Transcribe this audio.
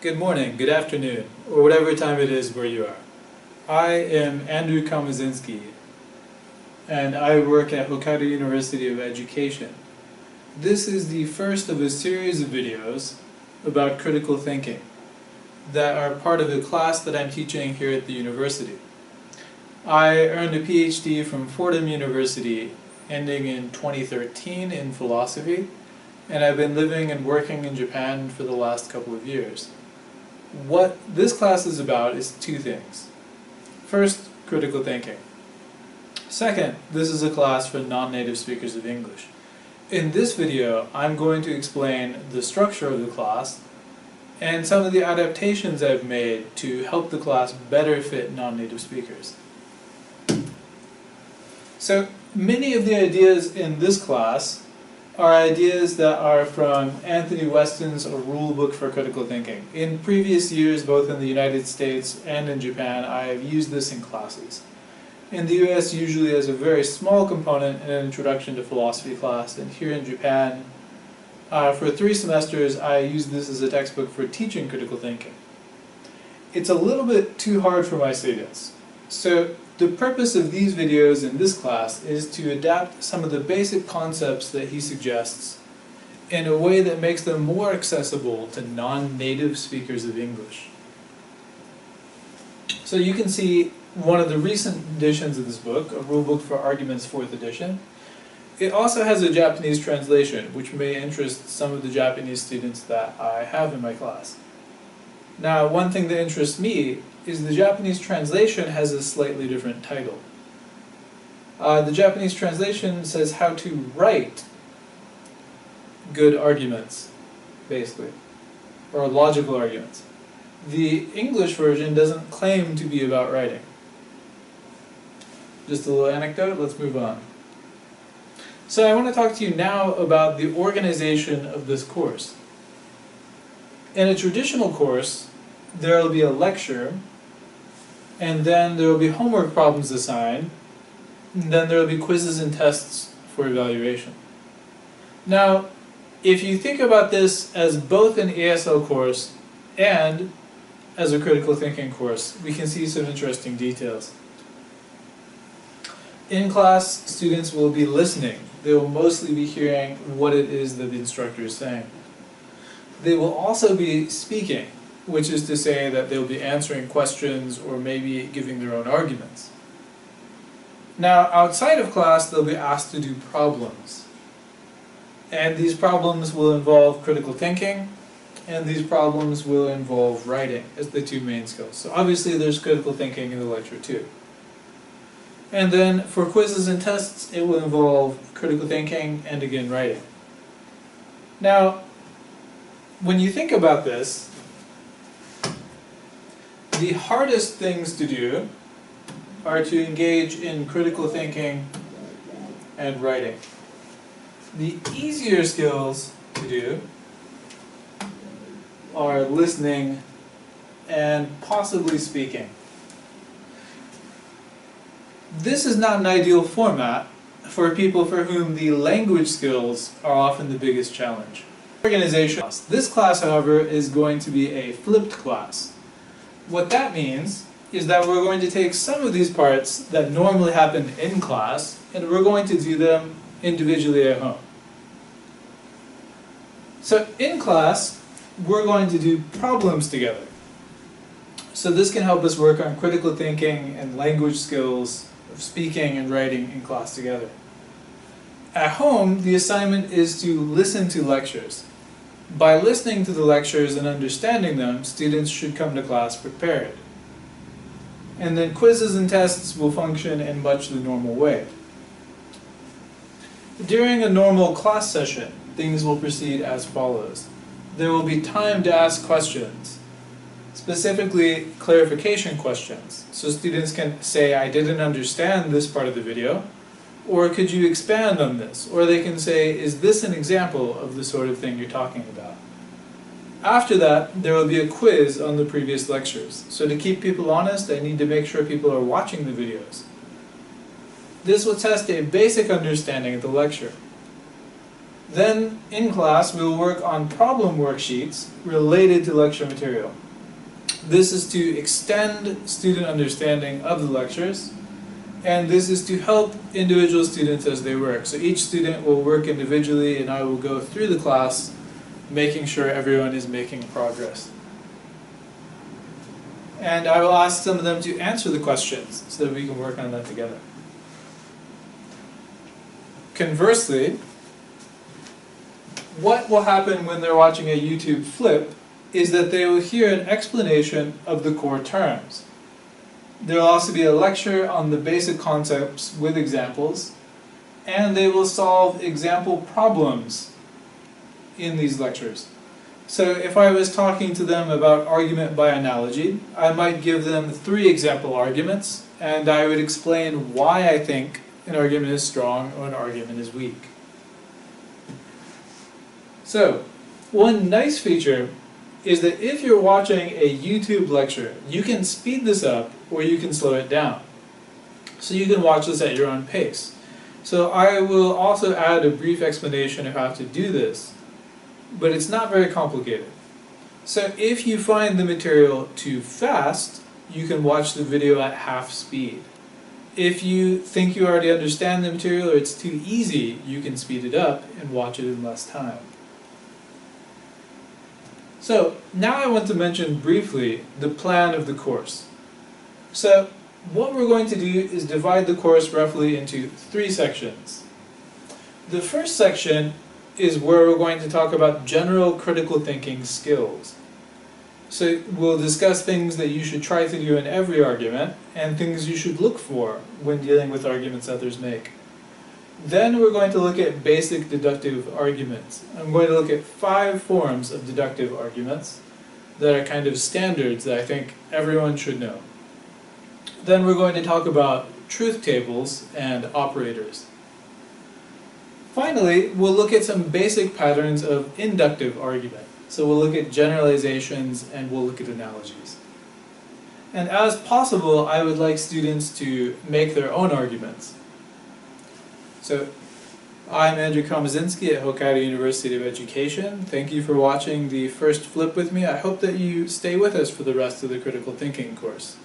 Good morning, good afternoon, or whatever time it is where you are. I am Andrew Kamazinski, and I work at Hokkaido University of Education. This is the first of a series of videos about critical thinking that are part of the class that I'm teaching here at the university. I earned a PhD from Fordham University ending in 2013 in philosophy, and I've been living and working in Japan for the last couple of years. What this class is about is two things. First, critical thinking. Second, this is a class for non-native speakers of English. In this video, I'm going to explain the structure of the class and some of the adaptations I've made to help the class better fit non-native speakers. So, many of the ideas in this class are ideas that are from Anthony Weston's A Rule Book for Critical Thinking. In previous years, both in the United States and in Japan, I have used this in classes. In the US, usually as a very small component in an introduction to philosophy class, and here in Japan, for 3 semesters, I use this as a textbook for teaching critical thinking. It's a little bit too hard for my students. So the purpose of these videos in this class is to adapt some of the basic concepts that he suggests in a way that makes them more accessible to non-native speakers of English. So you can see one of the recent editions of this book, A Rule Book for Arguments, 4th edition. It also has a Japanese translation, which may interest some of the Japanese students that I have in my class. Now, one thing that interests me is the Japanese translation has a slightly different title. The Japanese translation says how to write good arguments, basically, or logical arguments. The English version doesn't claim to be about writing. Just a little anecdote, let's move on. So I want to talk to you now about the organization of this course. In a traditional course, there will be a lecture, and then there will be homework problems assigned, and then there will be quizzes and tests for evaluation. Now, if you think about this as both an ASL course and as a critical thinking course, we can see some interesting details. In class, students will be listening. They will mostly be hearing what it is that the instructor is saying. They will also be speaking, which is to say that they'll be answering questions or maybe giving their own arguments. Now, outside of class, they'll be asked to do problems. And these problems will involve critical thinking, and these problems will involve writing as the 2 main skills. So obviously there's critical thinking in the lecture too. And then for quizzes and tests, it will involve critical thinking and again writing. Now, when you think about this, the hardest things to do are to engage in critical thinking and writing. The easier skills to do are listening and possibly speaking. This is not an ideal format for people for whom the language skills are often the biggest challenge. Organization. This class, however, is going to be a flipped class. What that means is that we're going to take some of these parts that normally happen in class and we're going to do them individually at home. So in class, we're going to do problems together. So this can help us work on critical thinking and language skills of speaking and writing in class together. At home, the assignment is to listen to lectures. By listening to the lectures and understanding them, students should come to class prepared. And then quizzes and tests will function in much the normal way. During a normal class session, things will proceed as follows. There will be time to ask questions, specifically clarification questions. So students can say, I didn't understand this part of the video, or could you expand on this? Or they can say, is this an example of the sort of thing you're talking about? After that, there will be a quiz on the previous lectures. So to keep people honest, I need to make sure people are watching the videos. This will test a basic understanding of the lecture. Then, in class, we will work on problem worksheets related to lecture material. This is to extend student understanding of the lectures, and this is to help individual students as they work. So each student will work individually, and I will go through the class making sure everyone is making progress. And I will ask some of them to answer the questions so that we can work on that together. Conversely, what will happen when they're watching a YouTube flip is that they will hear an explanation of the core terms. There will also be a lecture on the basic concepts with examples, and they will solve example problems in these lectures. So if I was talking to them about argument by analogy, I might give them 3 example arguments, and I would explain why I think an argument is strong or an argument is weak. So, one nice feature is that if you're watching a YouTube lecture, you can speed this up or you can slow it down. So you can watch this at your own pace. So I will also add a brief explanation of how to do this, but it's not very complicated. So if you find the material too fast, you can watch the video at half speed. If you think you already understand the material or it's too easy, you can speed it up and watch it in less time. So now I want to mention briefly the plan of the course. So what we're going to do is divide the course roughly into 3 sections. The first section is where we're going to talk about general critical thinking skills. So we'll discuss things that you should try to do in every argument and things you should look for when dealing with arguments others make. Then we're going to look at basic deductive arguments. I'm going to look at 5 forms of deductive arguments that are kind of standards that I think everyone should know. Then we're going to talk about truth tables and operators. Finally, we'll look at some basic patterns of inductive argument. So we'll look at generalizations and we'll look at analogies. And as possible, I would like students to make their own arguments. So, I'm Andrew Komazinski at Hokkaido University of Education. Thank you for watching the first flip with me. I hope that you stay with us for the rest of the critical thinking course.